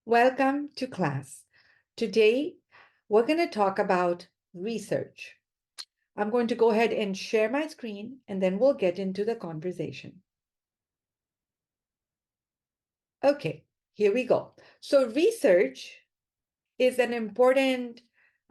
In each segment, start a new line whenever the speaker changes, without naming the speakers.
Welcome to class. Today, we're going to talk about research. I'm going to go ahead and share my screen and then we'll get into the conversation. Okay, here we go. So research is an important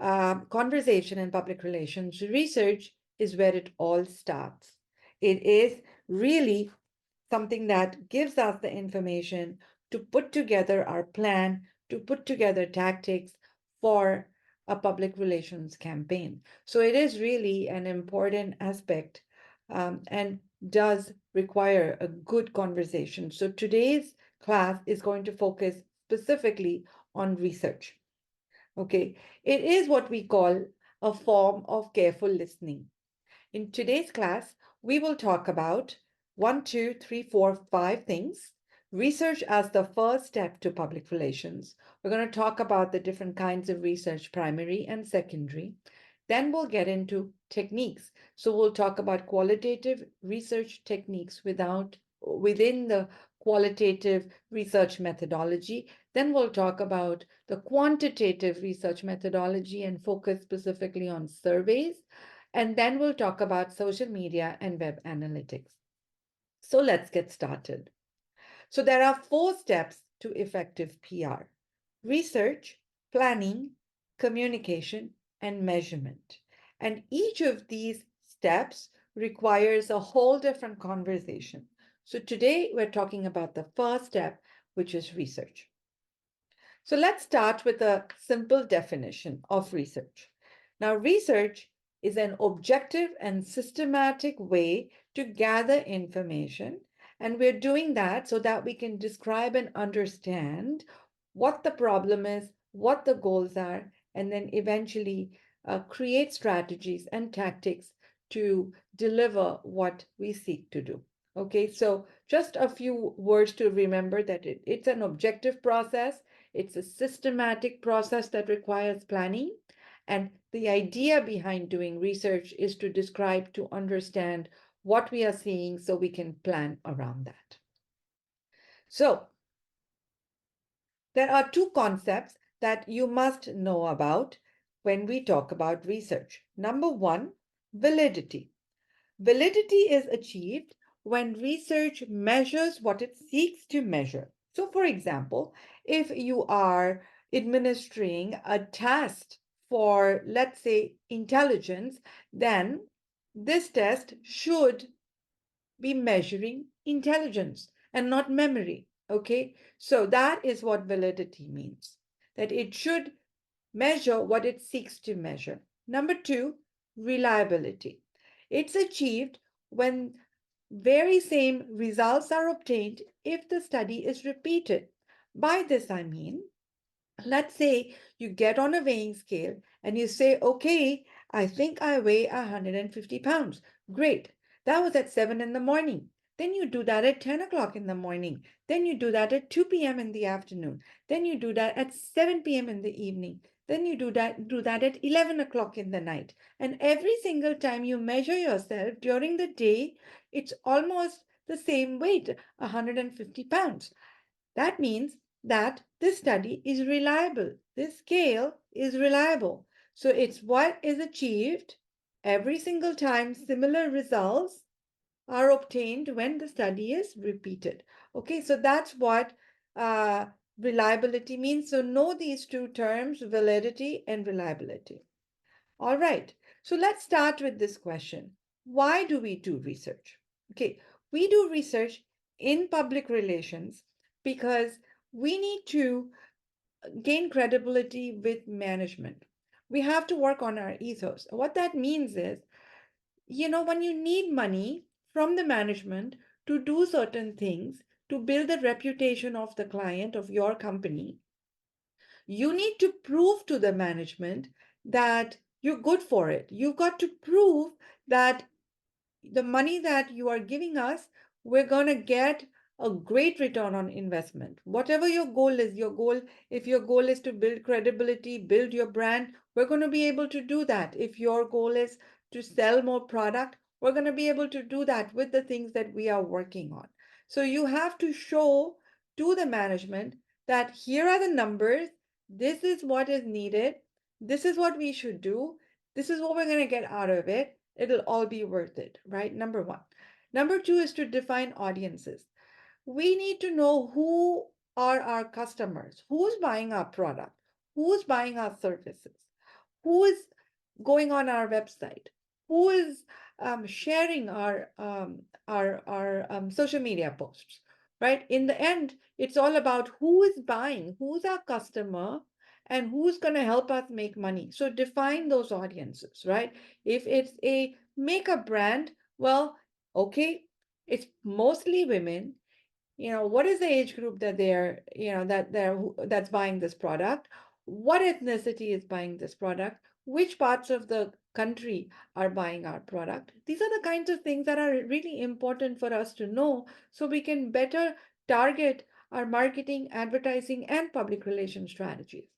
conversation in public relations. Research is where it all starts. It is really something that gives us the information to put together our plan, to put together tactics for a public relations campaign. So it is really an important aspect and does require a good conversation. So today's class is going to focus specifically on research. Okay, it is what we call a form of careful listening. In today's class, we will talk about one, two, three, four, five things. Research as the first step to public relations. We're going to talk about the different kinds of research, primary and secondary. Then we'll get into techniques. So we'll talk about qualitative research techniques within the qualitative research methodology. Then we'll talk about the quantitative research methodology and focus specifically on surveys. And then we'll talk about social media and web analytics. So let's get started. So there are four steps to effective PR: research, planning, communication, and measurement. And each of these steps requires a whole different conversation. So today we're talking about the first step, which is research. So let's start with a simple definition of research. Now, research is an objective and systematic way to gather information. And we're doing that so that we can describe and understand what the problem is, what the goals are, and then eventually create strategies and tactics to deliver what we seek to do. Okay, so just a few words to remember that it's an objective process. It's a systematic process that requires planning. And the idea behind doing research is to describe, to understand what we are seeing so we can plan around that. So there are two concepts that you must know about when we talk about research. Number one, validity. Validity is achieved when research measures what it seeks to measure. So, for example, if you are administering a test for, let's say, intelligence, then this test should be measuring intelligence and not memory. Okay, so that is what validity means, that it should measure what it seeks to measure. Number two, reliability. It's achieved when very same results are obtained if the study is repeated. By this, I mean, let's say you get on a weighing scale and you say, okay, I think I weigh 150 pounds. Great. That was at 7 in the morning. Then you do that at 10 o'clock in the morning. Then you do that at 2 p.m. in the afternoon. Then you do that at 7 p.m. in the evening. Then you do that at 11 o'clock in the night. And every single time you measure yourself during the day, it's almost the same weight, 150 pounds. That means that this study is reliable. This scale is reliable. So it's what is achieved every single time. Similar results are obtained when the study is repeated. Okay, so that's what reliability means. So know these two terms, validity and reliability. All right, so let's start with this question. Why do we do research? Okay, we do research in public relations because we need to gain credibility with management. We have to work on our ethos. What that means is, when you need money from the management to do certain things, to build the reputation of the client of your company, you need to prove to the management that you're good for it. You've got to prove that the money that you are giving us, we're going to get a great return on investment. Whatever your goal is, if your goal is to build credibility, build your brand, we're going to be able to do that. If your goal is to sell more product, we're going to be able to do that with the things that we are working on. So you have to show to the management that here are the numbers, this is what is needed, this is what we should do, this is what we're going to get out of it. It'll all be worth it, right? Number one. Number two is to define audiences. We need to know who are our customers, who's buying our product, who's buying our services, who is going on our website, who is sharing our social media posts, right? In the end, it's all about who is buying, who's our customer, and who's going to help us make money. So define those audiences, right? If it's a makeup brand, well, okay, it's mostly women. What is the age group that they're that they're that's buying this product, what ethnicity is buying this product, which parts of the country are buying our product. These are the kinds of things that are really important for us to know, so we can better target our marketing, advertising, and public relations strategies.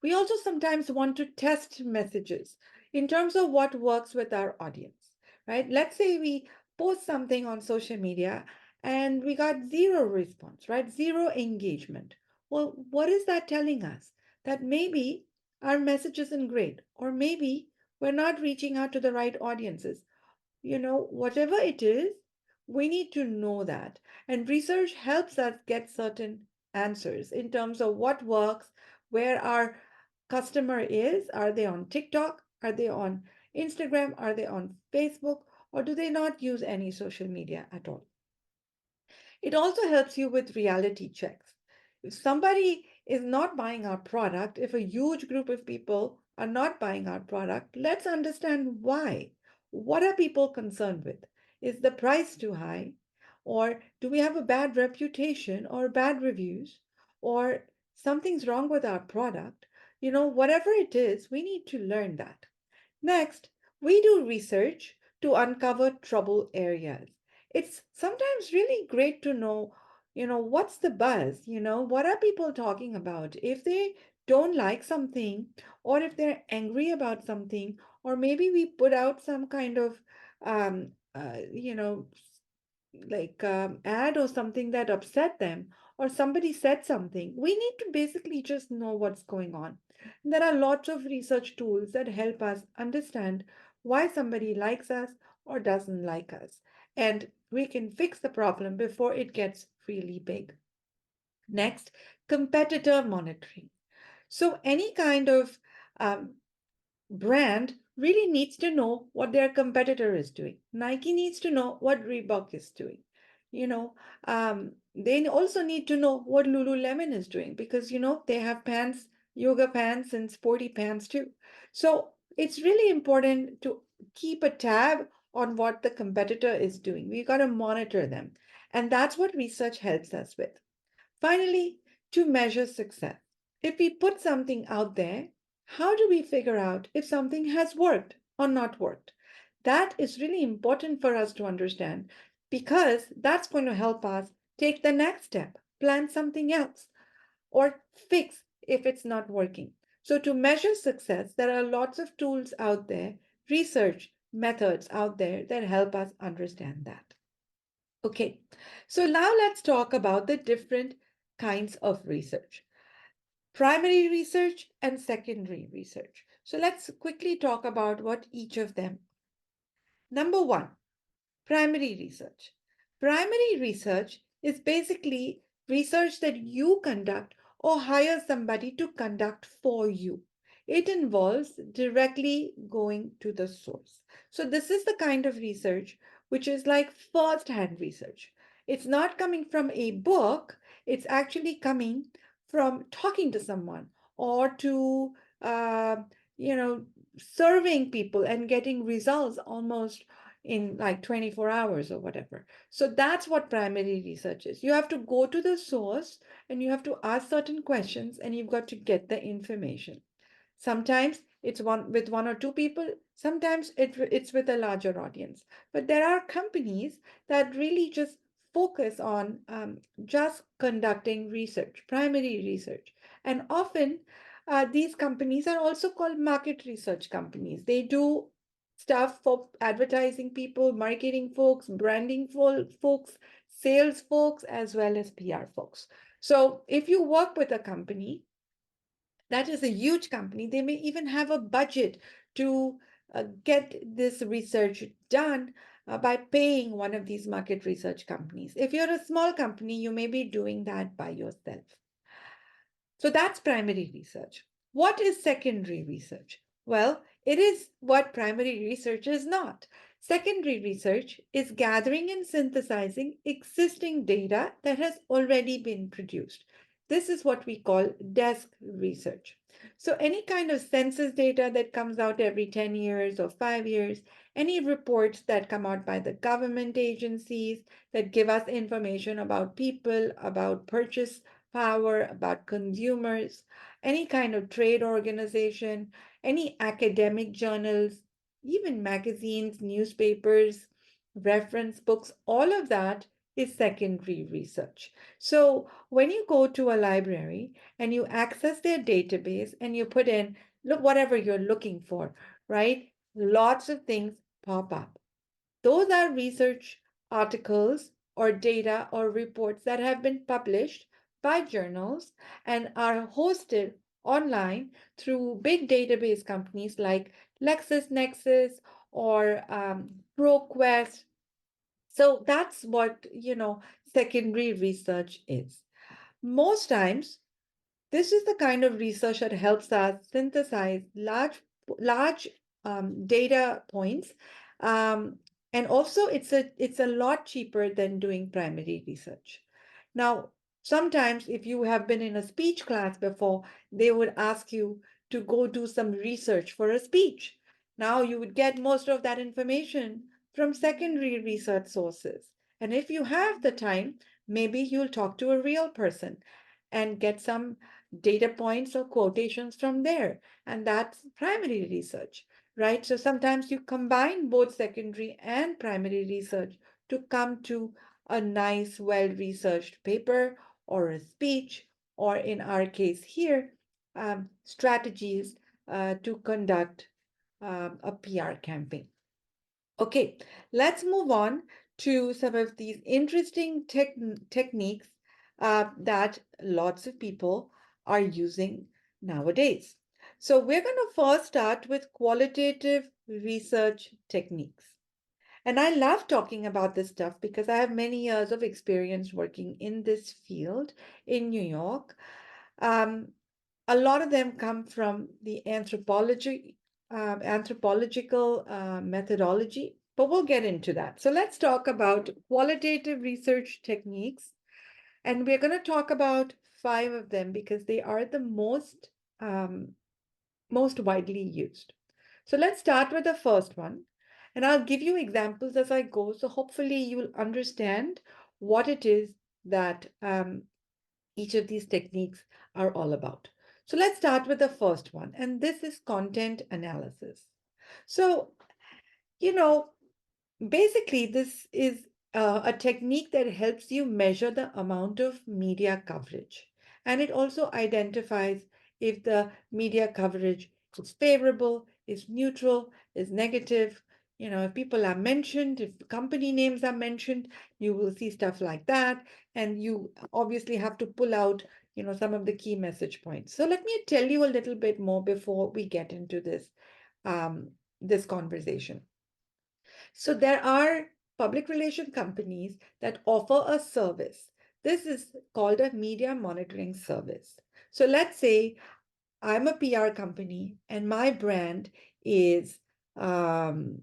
We also sometimes want to test messages in terms of what works with our audience, right? Let's say we post something on social media and we got zero response, right? Zero engagement. Well, what is that telling us? That maybe our message isn't great, or maybe we're not reaching out to the right audiences. Whatever it is, we need to know that. And research helps us get certain answers in terms of what works, where our customer is. Are they on TikTok? Are they on Instagram? Are they on Facebook? Or do they not use any social media at all? It also helps you with reality checks. If somebody is not buying our product, if a huge group of people are not buying our product, let's understand why. What are people concerned with? Is the price too high? Or do we have a bad reputation or bad reviews? Or something's wrong with our product? Whatever it is, we need to learn that. Next, we do research to uncover trouble areas. It's sometimes really great to know, what's the buzz? What are people talking about? If they don't like something, or if they're angry about something, or maybe we put out some kind of, um, uh, you know, like ad or something that upset them, or somebody said something, we need to basically just know what's going on. There are lots of research tools that help us understand why somebody likes us or doesn't like us, and we can fix the problem before it gets really big. Next, competitor monitoring. So any kind of um, brand really needs to know what their competitor is doing. Nike needs to know what Reebok is doing. You know, they also need to know what Lululemon is doing, because they have pants, yoga pants, and sporty pants too. So it's really important to keep a tab on what the competitor is doing. We got to monitor them, and that's what research helps us with. Finally, to measure success. If we put something out there, how do we figure out if something has worked or not worked? That is really important for us to understand, because that's going to help us take the next step, plan something else, or fix if it's not working. So, to measure success, there are lots of tools out there, research methods out there that help us understand that. Okay, so now let's talk about the different kinds of research: primary research and secondary research. So let's quickly talk about what each of them. Number one, primary research. Primary research is basically research that you conduct or hire somebody to conduct for you. It involves directly going to the source. So, this is the kind of research which is like first hand research. It's not coming from a book, it's actually coming from talking to someone, or to, uh, you know, serving people and getting results almost in like 24 hours or whatever. So that's what primary research is. You have to go to the source and you have to ask certain questions and you've got to get the information. Sometimes it's one or two people, sometimes it's with a larger audience. But there are companies that really just focus on just conducting research, primary research. And often these companies are also called market research companies. They do stuff for advertising people, marketing folks, branding folks, sales folks, as well as PR folks. So if you work with a company that is a huge company, they may even have a budget to get this research done by paying one of these market research companies. If you're a small company, you may be doing that by yourself. So that's primary research. What is secondary research? Well, it is what primary research is not. Secondary research is gathering and synthesizing existing data that has already been produced. This is what we call desk research. So, any kind of census data that comes out every 10 years or 5 years, any reports that come out by the government agencies that give us information about people, about purchase power, about consumers, any kind of trade organization, any academic journals, even magazines, newspapers, reference books, all of that is secondary research. So when you go to a library and you access their database and you put in, look, whatever you're looking for, right? Lots of things pop up. Those are research articles or data or reports that have been published by journals and are hosted online through big database companies like LexisNexis or ProQuest. So that's what, secondary research is. Most times, this is the kind of research that helps us synthesize large data points, um, and also it's a lot cheaper than doing primary research. Now, sometimes if you have been in a speech class before, they would ask you to go do some research for a speech. Now you would get most of that information from secondary research sources. And if you have the time, maybe you'll talk to a real person and get some data points or quotations from there. And that's primary research, right? So sometimes you combine both secondary and primary research to come to a nice, well-researched paper or a speech, or in our case here, strategies to conduct a PR campaign. Okay, let's move on to some of these interesting techniques that lots of people are using nowadays. So we're going to first start with qualitative research techniques. And I love talking about this stuff because I have many years of experience working in this field in New York. Um, a lot of them come from the anthropological methodology, but we'll get into that. So let's talk about qualitative research techniques, and we're going to talk about five of them because they are the most widely used. So let's start with the first one, and I'll give you examples as I go. So hopefully you'll understand what it is that each of these techniques are all about. So let's start with the first one, and this is content analysis. So, you know, basically, this is a technique that helps you measure the amount of media coverage. And it also identifies if the media coverage is favorable, is neutral, is negative. If people are mentioned, if company names are mentioned, you will see stuff like that. And you obviously have to pull out, some of the key message points. So let me tell you a little bit more before we get into this conversation. So there are public relation companies that offer a service. This is called a media monitoring service. So let's say I'm a PR company and my brand is, let's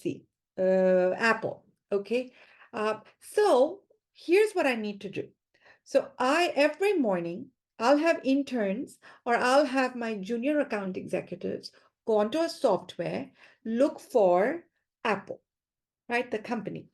see, Apple. Okay. So here's what I need to do. So every morning, I'll have interns or I'll have my junior account executives go onto a software, look for Apple, right? The company,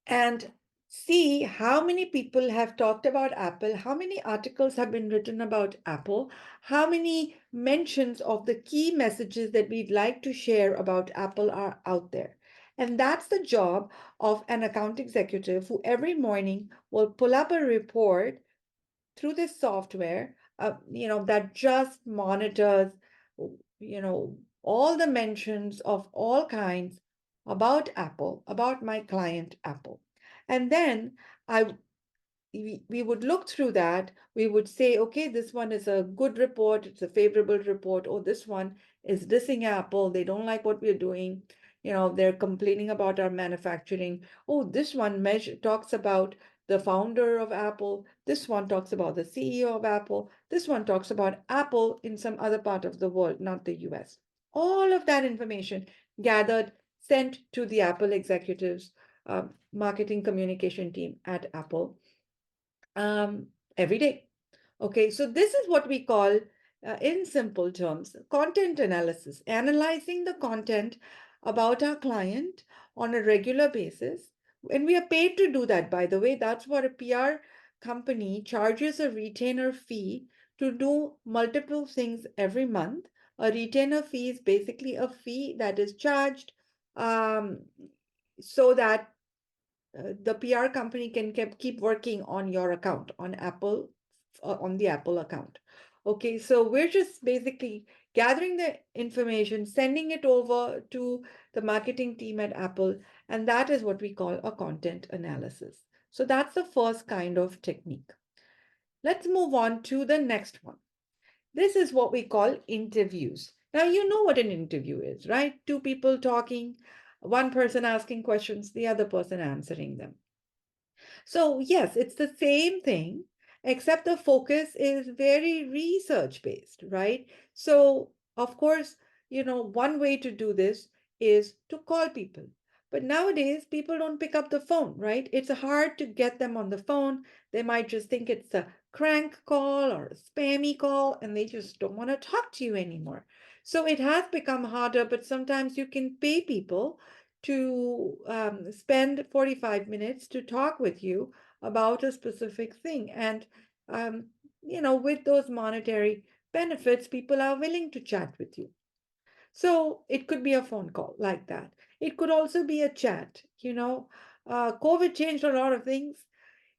and see how many people have talked about Apple, how many articles have been written about Apple, how many mentions of the key messages that we'd like to share about Apple are out there. And that's the job of an account executive who every morning will pull up a report through this software, that just monitors, all the mentions of all kinds about Apple, about my client Apple. And then I we would look through that. We would say, okay, this one is a good report, it's a favorable report. Oh, this one is dissing Apple. They don't like what we're doing. They're complaining about our manufacturing. Oh, this one measure talks about the founder of Apple. This one talks about the CEO of Apple. This one talks about Apple in some other part of the world, not the US. All of that information gathered, sent to the Apple executives, marketing communication team at Apple um, every day. Okay, so this is what we call, in simple terms, content analysis, analyzing the content about our client on a regular basis. And we are paid to do that, by the way. That's what a PR company charges a retainer fee to do multiple things every month. A retainer fee is basically a fee that is charged um, so that the PR company can keep working on your account on Apple, on the Apple account. Okay, so we're just basically gathering the information, sending it over to the marketing team at Apple, and that is what we call a content analysis. So that's the first kind of technique. Let's move on to the next one. This is what we call interviews. Now, you know what an interview is, right? Two people talking, one person asking questions, the other person answering them. So, yes, it's the same thing, except the focus is very research based, right? So, of course, one way to do this is to call people. But nowadays, people don't pick up the phone, right? It's hard to get them on the phone. They might just think it's a crank call or a spammy call, and they just don't want to talk to you anymore. So it has become harder, but sometimes you can pay people to spend 45 minutes to talk with you about a specific thing. And, um, with those monetary benefits, people are willing to chat with you. So it could be a phone call like that. It could also be a chat. COVID changed a lot of things.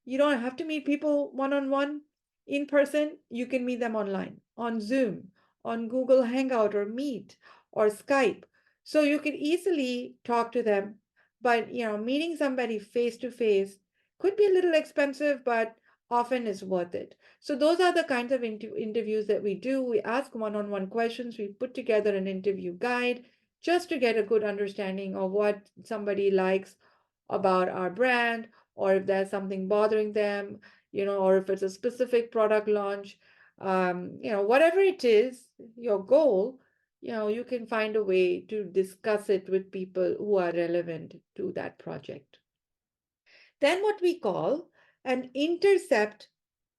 You don't have to meet people one on one in person. You can meet them online, on Zoom, on Google Hangout or Meet or Skype. So you can easily talk to them. But, meeting somebody face to face could be a little expensive, but often is worth it. So those are the kinds of interviews that we do. We ask one-on-one questions. We put together an interview guide just to get a good understanding of what somebody likes about our brand, or if there's something bothering them, or if it's a specific product launch, whatever it is, your goal, you can find a way to discuss it with people who are relevant to that project. Then what we call an intercept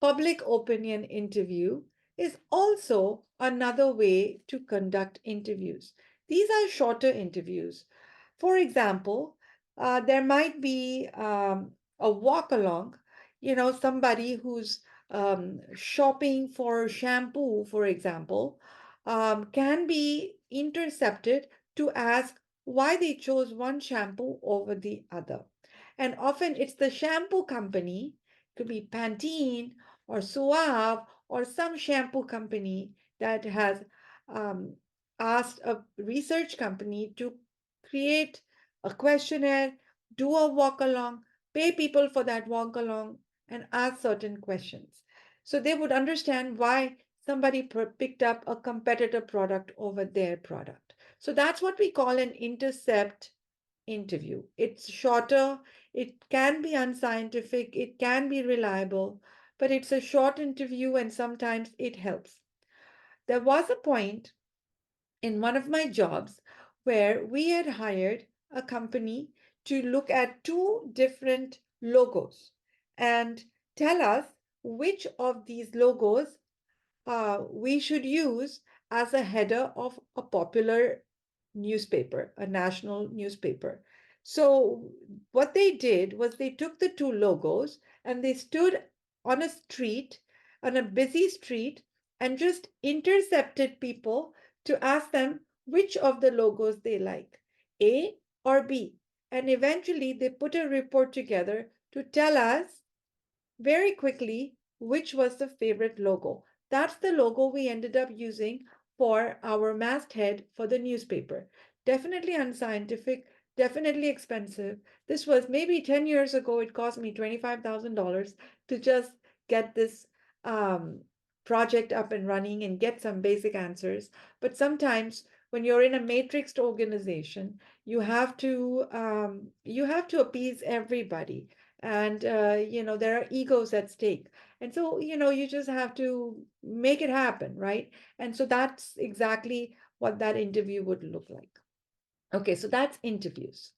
public opinion interview is also another way to conduct interviews. These are shorter interviews. For example, there might be a walk along, somebody who's shopping for shampoo, for example, can be intercepted to ask why they chose one shampoo over the other. And often it's the shampoo company, could be Pantene or Suave or some shampoo company that has um, asked a research company to create a questionnaire, do a walk along, pay people for that walk along, and ask certain questions. So they would understand why somebody picked up a competitor product over their product. So that's what we call an intercept interview. It's shorter, it can be unscientific, it can be reliable, but it's a short interview and sometimes it helps. There was a point in one of my jobs where we had hired a company to look at two different logos and tell us which of these logos we should use as a header of a popular newspaper, a national newspaper. So, what they did was they took the two logos and they stood on a street, on a busy street, and just intercepted people to ask them which of the logos they like, A or B. And eventually they put a report together to tell us very quickly which was the favorite logo. That's the logo we ended up using for our masthead for the newspaper. Definitely unscientific, definitely expensive. This was maybe 10 years ago, it cost me $25,000 to just get this um, project up and running and get some basic answers. But sometimes when you're in a matrixed organization, you have to appease everybody. And there are egos at stake. And so, you just have to make it happen, right? And so that's exactly what that interview would look like. Okay, so that's interviews.